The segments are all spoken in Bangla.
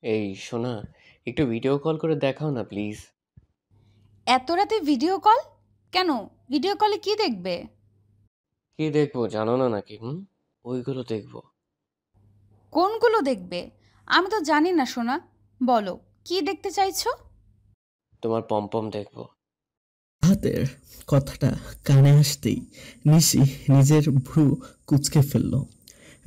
এই শোনা, একটু ভিডিও কল করে দেখাও না প্লিজ। এত রাতে ভিডিও কল? কেন? ভিডিও কলে কি দেখবে? কি দেখবো জানো না নাকি? ওইগুলো দেখবো। কোনগুলো দেখবে? আমি তো জানি না সোনা। বলো, কি দেখতে চাইছো? তোমার পম্পম দেখবো। রাহাতের কথাটা কানে আসতেই নিশি নিজের ভ্রু কুঁচকে ফেলল।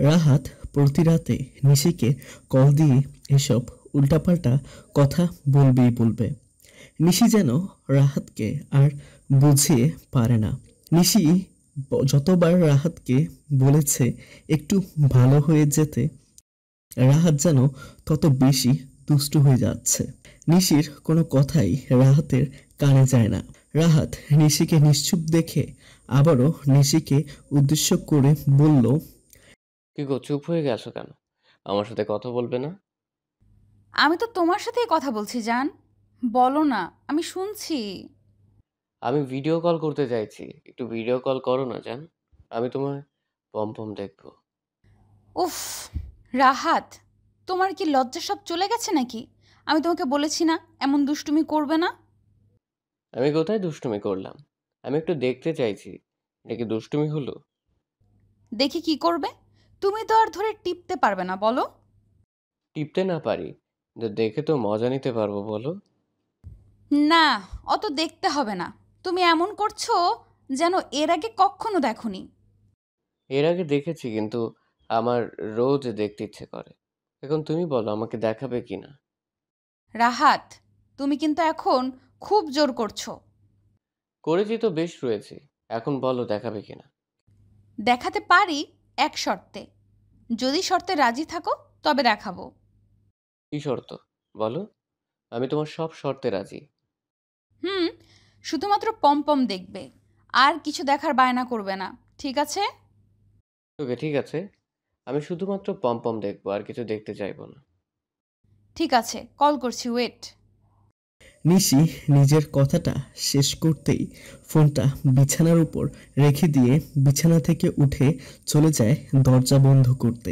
রাহাত প্রতি রাতে নিশিকে কল দিয়ে এসব উল্টাপাল্টা কথা বলবেই বলবে। নিশি যেন রাহাতকে আর বুঝিয়ে পারে না। নিশি যতবার রাহাতকে বলেছে একটু ভালো হয়ে যেতে, রাহাত যেন তত বেশি দুষ্টু হয়ে যাচ্ছে। নিশির কোনো কথাই রাহাতের কানে যায় না। রাহাত নিশিকে নিশ্চুপ দেখে আবারও নিশিকে উদ্দেশ্য করে বলল, কি গো, চুপ হয়ে গেছো কেন? আমার সাথে কথা বলবে না? আমি তো তোমার সাথেই কথা বলছি জান। বলো না, আমি শুনছি। আমি ভিডিও কল করতে চাইছি, একটু ভিডিও কল করো না জান। আমি তোমার পম্পম দেখবো। উফ, রাহাত, তোমার কি লজ্জা সব চলে গেছে নাকি? আমি তোমাকে বলেছি না এমন দুষ্টুমি করবে না। আমি কোথায় দুষ্টুমি করলাম? আমি একটু দেখতে চাইছি। এটা কি দুষ্টুমি হলো? দেখি কি করবে? তুমি তো আর ধরে টিপতে পারবে না, বলো। টিপতে না পারি, কিন্তু দেখে তো মজা নিতে পারবো, বলো। না, অত দেখতে হবে না। তুমি এমন করছো যেন এর আগে কখনো দেখোনি। এর আগে দেখেছি, কিন্তু আমার রোজ দেখতে ইচ্ছে করে। এখন তুমি বলো আমাকে দেখাবে কিনা। রাহাত, তুমি কিন্তু এখন খুব জোর করছো। করেছি তো বেশ রয়েছে। এখন বলো দেখাবে কিনা। দেখাতে পারি, এক শর্তে। যদি শর্তে রাজি থাকো তবে দেখাবো। কি শর্ত? বলো। আমি তোমার সব শর্তে রাজি। হুম, শুধুমাত্র পমপম দেখবে, আর কিছু দেখার বায়না করবে না, ঠিক আছে? ওকে, ঠিক আছে। আমি শুধুমাত্র পম্পম দেখবো, আর কিছু দেখতে চাইবো না। ঠিক আছে, কল করছি, ওয়েট। নিশি নিজের কথাটা শেষ করতেই ফোনটা বিছানার উপর রেখে দিয়ে বিছানা থেকে উঠে চলে যায় দরজা বন্ধ করতে।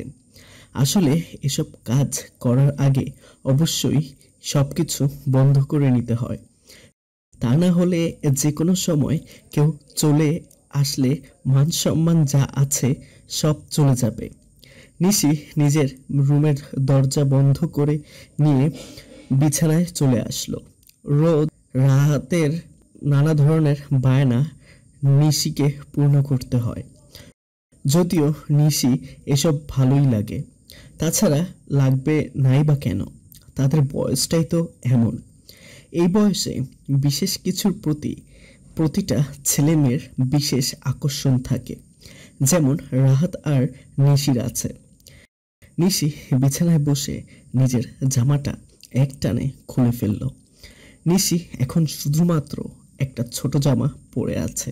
আসলে এসব কাজ করার আগে অবশ্যই সব কিছু বন্ধ করে নিতে হয়। তা না হলে যে কোনো সময় কেউ চলে আসলে মান সম্মান যা আছে সব চলে যাবে। নিশি নিজের রুমের দরজা বন্ধ করে নিয়ে বিছানায় চলে আসলো। রোজ রাহাতের নানা ধরনের বায়না নিশিকে পূর্ণ করতে হয়। যদিও নিশি এসব ভালোই লাগে। তাছাড়া লাগবে নাই বা কেন, তাদের বয়সটাই তো এমন। এই বয়সে বিশেষ কিছুর প্রতি প্রতিটা ছেলেমেয়ের বিশেষ আকর্ষণ থাকে, যেমন রাহাত আর নিশির আছে। নিশি বিছানায় বসে নিজের জামাটা একটানে খুলে ফেলল। নিশি এখন শুধুমাত্র একটা ছোট জামা পরে আছে।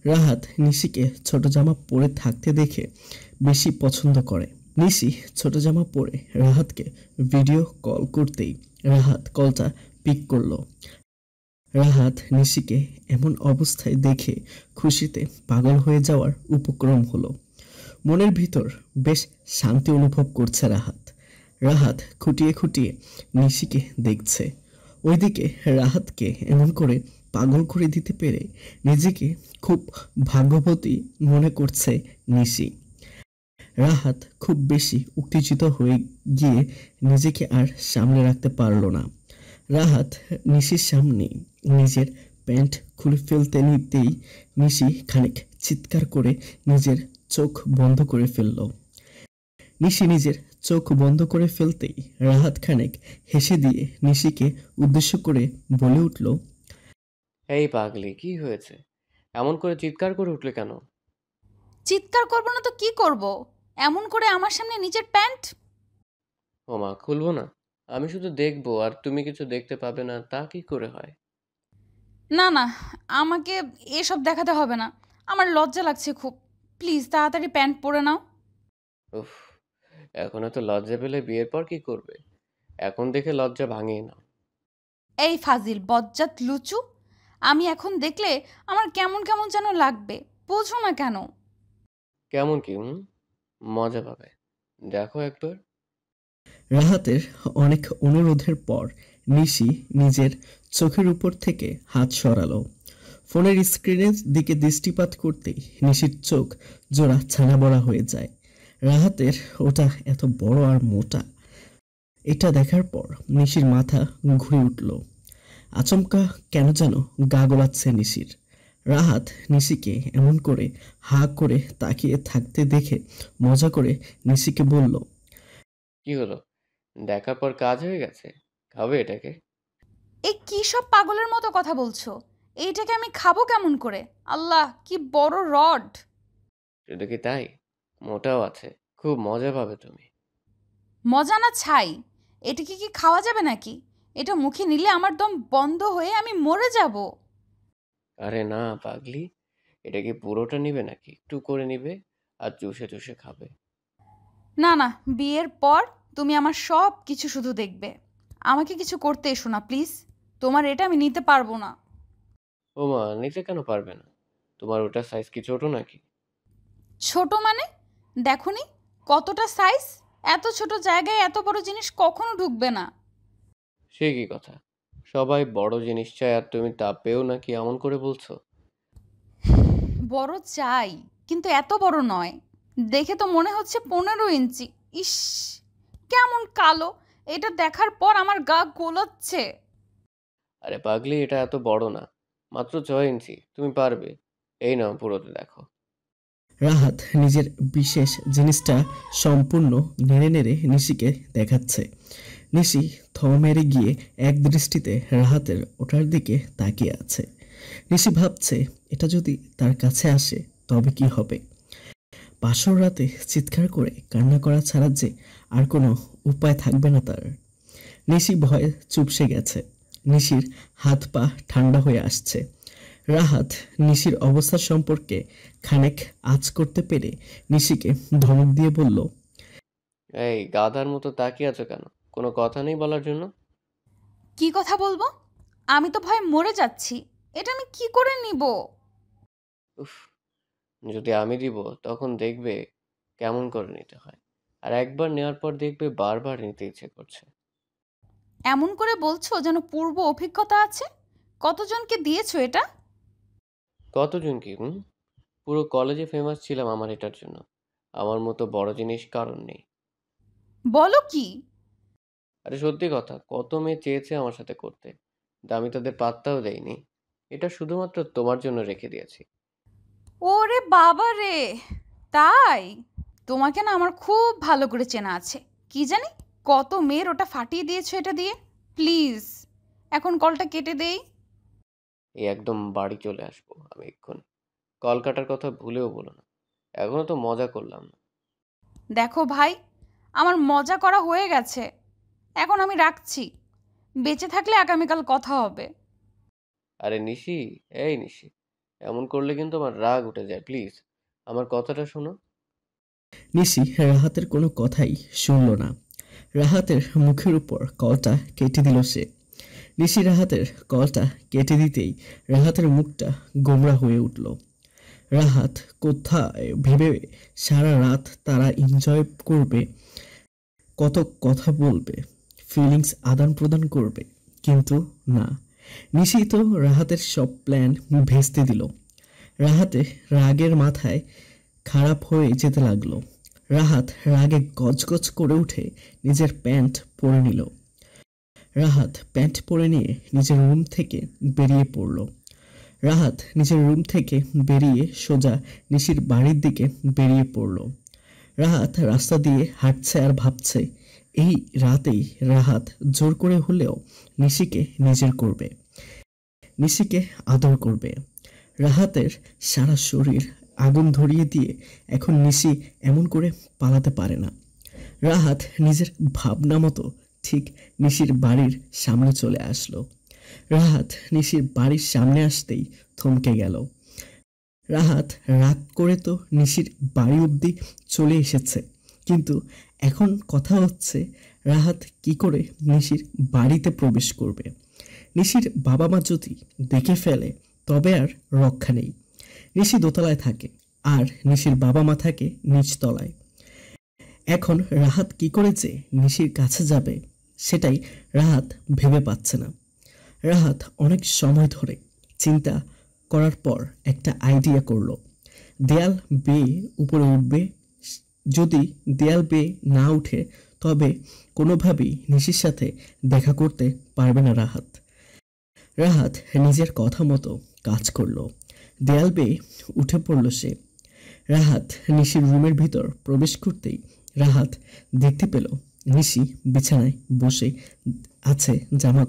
রাহাত নিশিকে ছোট জামা পরে থাকতে দেখে বেশি পছন্দ করে। নিশি ছোট জামা পরে রাহাতকে ভিডিও কল করতেই রাহাত কলটা পিক করলো। রাহাত নিশিকে এমন অবস্থায় দেখে খুশিতে পাগল হয়ে যাওয়ার উপক্রম হলো। মনের ভিতর বেশ শান্তি অনুভব করছে রাহাত। রাহাত খুঁটিয়ে খুঁটিয়ে নিশিকে দেখছে। ওইদিকে রাহাতকে এমন করে পাগল করে দিতে পেরে নিজেকে খুব ভাগ্যবতী মনে করছে নিশি। রাহাত খুব বেশি উত্তেজিত হয়ে গিয়ে নিজেকে আর সামলে রাখতে পারল না। রাহাত নিশির সামনে নিজের প্যান্ট খুলে ফেলতে নিতেই নিশি খানিক চিৎকার করে নিজের চোখ বন্ধ করে ফেলল। নিশি নিজের চোখ বন্ধ করে ফেলতেই রাহাত খানিক হেসে দিয়ে নিশিকে উদ্দেশ্য করে বলে উঠল, এই পাগলি, কি হয়েছে? এমন করে চিৎকার করে উঠলে কেন? চিৎকার করবো না তো কি করব? এমন করে আমার সামনে নিজের প্যান্ট? ও মা, খুলবো না? আমি শুধু দেখবো আর তুমি কিছু দেখতে পাবে না, তা কি করে হয়? না না, আমাকে এসব দেখাতে হবে না। আমার লজ্জা লাগছে খুব। প্লিজ তাড়াতাড়ি প্যান্ট পরে নাও। উফ, এখন এত লজ্জা পেলে বিয়ের পর কি করবে? এখন দেখে লজ্জা ভাঙিয়ে নাও। এই ফাজিল বজ্জাত লুচু, আমি এখন দেখলে আমার কেমন কেমন যেন লাগবে। বোঝো না কেন? কেমন কি? মজা পাবে। দেখো একবার। রাহাতের অনেক অনুরোধের পর নিশি নিজের চোখের উপর থেকে হাত সরালো। ফোনের স্ক্রিনের দিকে দৃষ্টিপাত করতেই নিশির চোখ জোড়া ছানা বড়া হয়ে যায়। রাহাতের ওটা এত বড় আর মোটা। এটা দেখার পর নিশির মাথা ঘুরে উঠল। আচমকা কেন যেন গা গোলাচ্ছে নিশির। রাহাত নিশিকে এমন করে হা করে তাকিয়ে থাকতে দেখে মজা করে নিশিকে বলল, কি হলো? দেখার পর কাজ হয়ে গেছে? খাবে এটাকে? এই কি সব পাগলের মতো কথা বলছো? এইটাকে আমি খাবো কেমন করে? আল্লাহ, কি বড় রড! শুধু কি তাই, মোটাও আছে। খুব মজা পাবে তুমি। মজা না ছাই। এটাকে কি খাওয়া যাবে নাকি? এটা মুখে নিলে আমার দম বন্ধ হয়ে আমি মরে যাব। আরে না পাগলি, এটা কি পুরোটা নিবে নাকি একটু করে নিবে আর চুষে চুষে খাবে? না না, বিয়ের পর তুমি আমার সব কিছু শুধু দেখবে। আমাকে কিছু করতে এসো না প্লিজ। তোমার এটা আমি নিতে পারবো না। ও মা, নিতে কেন পারবে না? তোমার ওটা সাইজ কি ছোট নাকি? ছোট মানে? দেখোনি কতটা সাইজ? এত ছোট জায়গায় এত বড় জিনিস কখনো ঢুকবে না। সে কি কথা, সবাই বড় জিনিস চায় আর তুমি তা পেও নাকি এমন করে বলছো? বড় চাই, কিন্তু এত বড় নয়। দেখে তো মনে হচ্ছে 15 ইঞ্চি। ইস, কেমন কালো! এটা দেখার পর আমার গা গোলাচ্ছে। আরে পাগলি, এটা এত বড় না, মাত্র 6 ইঞ্চি, তুমি পারবে। এই নাও পুরোটা দেখো। রাহাত নিজের বিশেষ জিনিসটা সম্পূর্ণ নেড়ে নেড়ে নিশিকে দেখাচ্ছে। নিশি থম মেরে গিয়ে এক দৃষ্টিতে রাহাতের ওটার দিকে তাকিয়ে আছে। নিশি ভাবছে, এটা যদি তার কাছে আসে তবে কি হবে। বাসর রাতে চিৎকার করে কান্না করা ছাড়া যে আর কোনো উপায় থাকবে না তার। নিশি ভয়ে চুপসে গেছে। নিশির হাত পা ঠান্ডা হয়ে আসছে। রাহাত নিশির অবস্থা সম্পর্কে খানিক আঁচ করতে পেরে নিশিকে ধমক দিয়ে বলল, এই গাধার মতো তাকিয়ে আছো কেন? কোনো কথা নেই বলার জন্য? কি কথা বলবো? আমি তো ভয়ে মরে যাচ্ছি। এটা আমি কি করে নিব? উফ, যদি আমি দিব তখন দেখবে কেমন করে নিতে হয়, আর একবার নেওয়ার পর দেখবে বারবার নিতে ইচ্ছে করছে। এমন করে বলছো যেন পূর্ব অভিজ্ঞতা আছে। কতজনকে দিয়েছো এটা? কতজন কি পুরো কলেজে ফেমাস ছিলাম আমার এটার জন্য। আমার মতো বড় জিনিস কারণ নেই। বলো কি? আরে সত্যি কথা, কত মেয়ে চেয়েছে আমার সাথে করতে, কিন্তু আমি তাদের পাত্তাও দেইনি। এটা শুধুমাত্র তোমার জন্য রেখে দিয়েছি। ওরে বাবা রে! তাই? তোমাকে না আমার খুব ভালো করে চেনা আছে। কি জানি কত মেয়ের ওটা ফাটিয়ে দিয়েছো এটা দিয়ে। প্লিজ, এখন কলটা কেটে দেই। এই একদম বাড়ি চলে আসবো আমি এক্ষুনি। কল কাটার কথা ভুলেও বলো না। এখনো তো মজা করলাম না। দেখো ভাই, আমার মজা করা হয়ে গেছে। এখন আমি রাখছি। বেঁচে থাকলে আগামীকাল কথা হবে। আরে নিশি, এই নিশি, এমন করলে কিন্তু আমার রাগ উঠে যায়। প্লিজ আমার কথাটা শোনো। নিশি রাহাতের কোনো কথাই শুনল না। রাহাতের মুখের উপর কলটা কেটে দিল সে। নিশি রাহাতের কলটা কেটে দিতেই রাহাতের মুখটা গোমড়া হয়ে উঠল। রাহাত কোথায় ভেবে সারা রাত তারা এনজয় করবে, কত কথা বলবে, ফিলিংস আদান প্রদান করবে, কিন্তু না। নিশি তো রাহাতের সব প্ল্যান ভেস্তে দিল। রাহাতে রাগের মাথায় খারাপ হয়ে যেতে লাগলো। রাহাত রাগে গজগজ করে উঠে নিজের প্যান্ট পরে নিল। রাহাত প্যান্ট পরে নিয়ে নিজের রুম থেকে বেরিয়ে পড়ল। রাহাত নিজের রুম থেকে বেরিয়ে সোজা নিশির বাড়ির দিকে বেরিয়ে পড়ল। রাহাত রাস্তা দিয়ে হাঁটছে আর ভাবছে, এই রাতেই রাহাত জোর করে হলেও নিশিকে নিজের করবে, নিশিকে আদর করবে। রাহাতের সারা শরীর আগুন ধরিয়ে দিয়ে এখন নিশি এমন করে পালাতে পারে না। রাহাত নিজের ভাবনা মতো ঠিক নিশির বাড়ির সামনে চলে আসলো। রাহাত নিশির বাড়ির সামনে আসতেই থমকে গেল। রাহাত রাগ করে তো নিশির বাড়ি অবধি চলে এসেছে, কিন্তু এখন কথা হচ্ছে রাহাত কি করে নিশির বাড়িতে প্রবেশ করবে। নিশির বাবা মা যদি দেখে ফেলে তবে আর রক্ষা নেই। নিশি দোতলায় থাকে আর নিশির বাবা মা থাকে নিচতলায়। এখন রাহাত কি করে যে নিশির কাছে যাবে সেটাই রাহাত ভেবে পাচ্ছে না। রাহাত অনেক সময় ধরে চিন্তা করার পর একটা আইডিয়া করলো। দেয়াল বেয়ে উপরে উঠবে। যদি দেয়াল বেয়ে না উঠে তবে কোনোভাবেই নিশির সাথে দেখা করতে পারবে না রাহাত। রাহাত নিজের কথা মতো কাজ করলো। দেয়াল বেয়ে উঠে পড়ল সে। রাহাত নিশির রুমের ভিতর প্রবেশ করতেই রাহাত দেখতে পেল নিশি বিছানায় বসে আছে জামা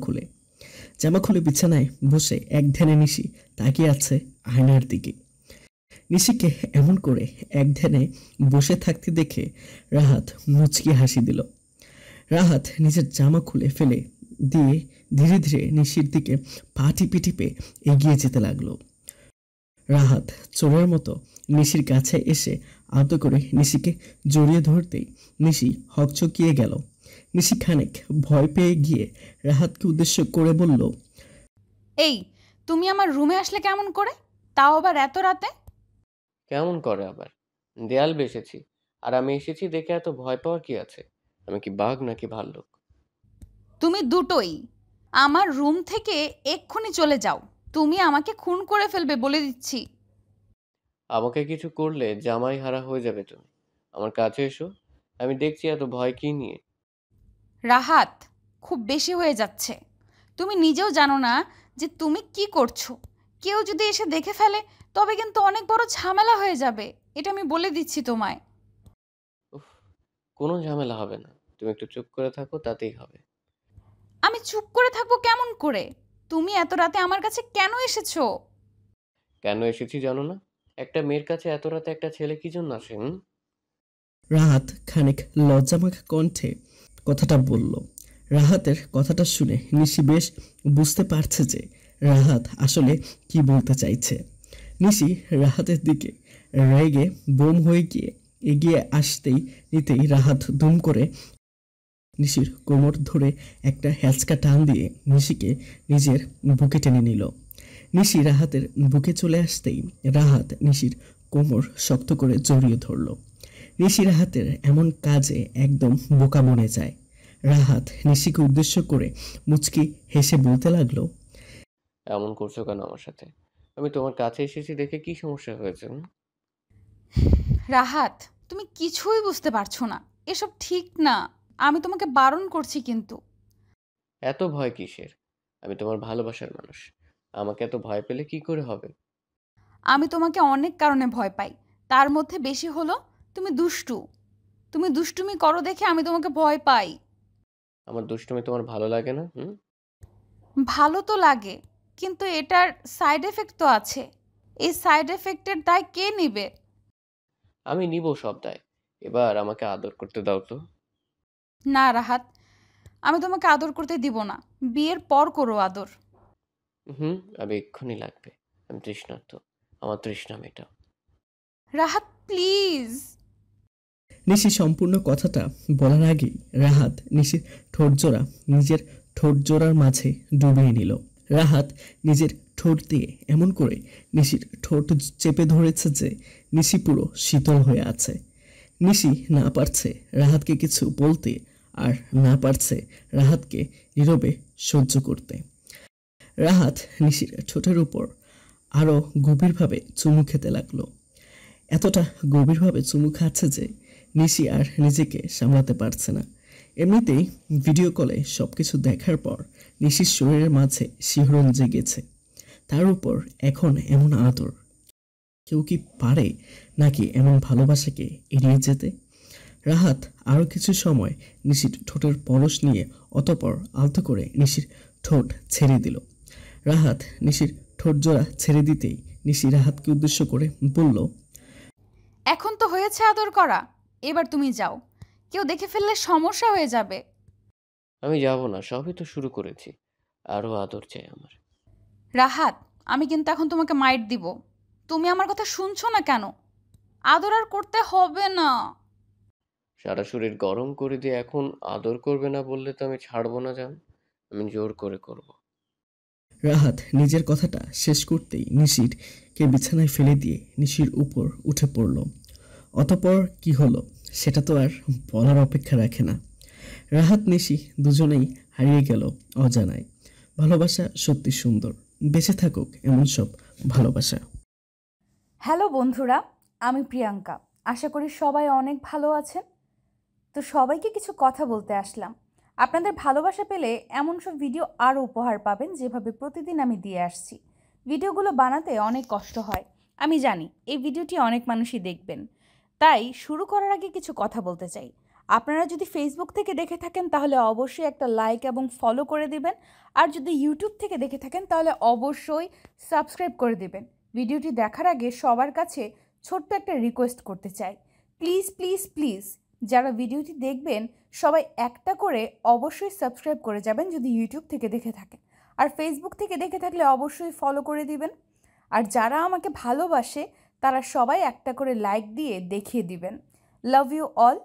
খুলে বিছানায় বসে এক ধ্যানে নিশি তাকিয়ে আছে আয়নার দিকে। নিশিকে এমন করে এক ধ্যানে বসে থাকতে দেখে রাহাত মুচকি হাসি দিল। রাহাত নিজের জামা খুলে ফেলে দিয়ে ধীরে ধীরে নিশির দিকে পা টিপে টিপে এগিয়ে যেতে লাগলো। রাহাত চোরের মতো নিশির কাছে এসে আলতো করে নিশিকে জড়িয়ে ধরতেই নিশি হকচকিয়ে গেল। নিশি খানিক ভয় পেয়ে গিয়ে রাহাতকে উদ্দেশ্য করে বলল, এই, তুমি আমার রুমে আসলে কেমন করে, তাও আবার এত রাতে? কেমন করে আবার? দেয়াল বেসেছি, আর আমি এসেছি দেখে এত ভয় পাওয়ার কি আছে? আমি কি বাঘ নাকি ভাল্লুক? তুমি দুটোই। আমার রুম থেকে এক্ষুনি চলে যাও, তুমি আমাকে খুন করে ফেলবে বলে দিচ্ছি। আমাকে কিছু করলে জামাই হারা হয়ে যাবে তুমি। আমার কাছে এসো, আমি দেখছি এত ভয় কি নিয়ে। রাহাত, খুব বেশি হয়ে যাচ্ছে। তুমি নিজেও জানো না যে তুমি কি করছো। কেউ যদি এসে দেখে ফেলে তবে কিন্তু অনেক বড় ঝামেলা হয়ে যাবে, এটা আমি বলে দিচ্ছি তোমায়। উফ, কোনো ঝামেলা হবে না, তুমি একটু চুপ করে থাকো, তাতেই হবে। আমি চুপ করে থাকবো কেমন করে? তুমি এত রাতে আমার কাছে কেন এসেছো? কেন এসেছি জানো না? একটা মেয়ের কাছে এত রাতে একটা ছেলে কি জন্য আসে? রাহাত খানিক লজ্জামাখা কণ্ঠে কথাটা বলল। রাহাতের কথাটা শুনে নিশি বেশ বুঝতে পারছে যে রাহাত আসলে কি বলতে চাইছে। নিশি রাহাতের দিকে রেগে বোম হয়ে গিয়ে এগিয়ে আসতেই নিতেই রাহাত দুম করে নিশির কোমর ধরে একটা হ্যাঁচকা টান দিয়ে নিশিকে নিজের বুকে টেনে নিল। নিশি রাহাতের বুকে চলে আসতেই রাহাত নিশির কোমর শক্ত করে জড়িয়ে ধরল। নিশি রাহাতের এমন কাজে একদম বোকা বনে যায়। রাহাত নিশিকে উদ্দেশ্য করে মুচকি হেসে বলতে লাগলো, এমন করছো কেন আমার সাথে? আমি তোমার কাছে এসেছি দেখে কি সমস্যা হয়েছে? রাহাত, তুমি কিছুই বুঝতে পারছো না, এসব ঠিক না। আমি তোমাকে বারণ করছি কিন্তু। এত ভয় কিসের? আমি তোমার ভালোবাসার মানুষ, আমাকে এত ভয় পেলে কি করে হবে? আমি তোমাকে অনেক কারণে ভয় পাই, তার মধ্যে বেশি হলো তুমি দুষ্টু। তুমি দুষ্টুমি করো দেখে আমি তোমাকে ভয় পাই। আমার দুষ্টুমি তোমার ভালো লাগে না? ভালো তো লাগে, কিন্তু এটার সাইড এফেক্ট তো আছে। এই সাইড এফেক্টের দায় কে নেবে? আমি নিব সব দায়। এবার আমাকে আদর করতে দাও তো। না রাহাত, আমি তোমাকে আদর করতে দিব না। বিয়ের পর করো আদর। আমি এক্ষুনি লাগবে। আমি তৃষ্ণার্ত, আমার তৃষ্ণা মেটাও। রাহাত প্লিজ। নিশি সম্পূর্ণ কথাটা বলার আগেই রাহাত নিশির ঠোঁটজোড়া নিজের ঠোঁটজোড়ার মাঝে ডুবিয়ে নিল। রাহাত নিজের ঠোঁট দিয়ে এমন করে নিশির ঠোঁট চেপে ধরেছে যে নিশি পুরো শীতল হয়ে আছে। নিশি না পারছে রাহাতকে কিছু বলতে, আর না পারছে রাহাতকে নীরবে সহ্য করতে। রাহাত নিশির ঠোঁটের উপর আরও গভীরভাবে চুমু খেতে লাগলো। এতটা গভীরভাবে চুমু খাচ্ছে যে নিশি আর নিজেকে সামলাতে পারছে না। এমনিতেই ভিডিও কলে সব কিছু দেখার পর নিশির শরীরের মাঝে শিহরণ জেগেছে, তার উপর এখন এমন আদর। কেউ কি পারে নাকি এমন ভালোবাসাকে এড়িয়ে যেতে? রাহাত আরও কিছু সময় নিশির ঠোঁটের পরশ নিয়ে অতপর আলতো করে নিশির ঠোঁট ছেড়ে দিল। রাহাত নিশির ঠোঁট জোড়া ছেড়ে দিতেই নিশি রাহাতকে উদ্দেশ্য করে বলল, এখন তো হয়েছে আদর করা, এবার তুমি যাও। কেউ দেখে ফেললে সমস্যা হয়ে যাবে। আমি যাব না, সবই তো শুরু করেছি। আরো আদর চাই আমার। রাহাত, আমি কিন্তু এখন তোমাকে মাইট দিব। তুমি আমার কথা শুনছো না কেন? আদর আর করতে হবে না। সারা শরীর গরম করে দিয়ে এখন আদর করবে না বললে তো আমি ছাড়বো না জান। আমি জোর করে করব। রাহাত নিজের কথাটা শেষ করতেই নিশিরকে বিছানায় ফেলে দিয়ে নিশির উপর উঠে পড়ল। অতপর কি হলো সেটা তো আর বলার অপেক্ষা রাখে না। রাহাত নিশি দুজনেই হারিয়ে গেল অজানায়। ভালোবাসা সত্যি সুন্দর, বেঁচে থাকুক এমন সব ভালোবাসা। হ্যালো বন্ধুরা, আমি প্রিয়াঙ্কা। আশা করি সবাই অনেক ভালো আছেন। তো সবাইকে কিছু কথা বলতে আসলাম। আপনাদের ভালোবাসা পেলে এমন সব ভিডিও আরও উপহার পাবেন, যেভাবে প্রতিদিন আমি দিয়ে আসছি। ভিডিওগুলো বানাতে অনেক কষ্ট হয়, আমি জানি। এই ভিডিওটি অনেক মানুষই দেখবেন। তাই শুরু করার আগে কিছু কথা বলতে চাই। আপনারা যদি ফেসবুক থেকে দেখে থাকেন তাহলে অবশ্যই একটা লাইক এবং ফলো করে দিবেন। আর যদি ইউটিউব থেকে দেখে থাকেন তাহলে অবশ্যই সাবস্ক্রাইব করে দিবেন। ভিডিওটি দেখার আগে সবার কাছে ছোট্ট একটা রিকোয়েস্ট করতে চাই, প্লিজ প্লিজ প্লিজ যারা ভিডিওটি দেখবেন সবাই একটা করে অবশ্যই সাবস্ক্রাইব করে যাবেন যদি ইউটিউব থেকে দেখে থাকেন। আর ফেসবুক থেকে দেখে থাকলে অবশ্যই ফলো করে দিবেন। আর যারা আমাকে ভালোবাসে তারা সবাই একটা করে লাইক দিয়ে দেখিয়ে দিবেন। Love you all.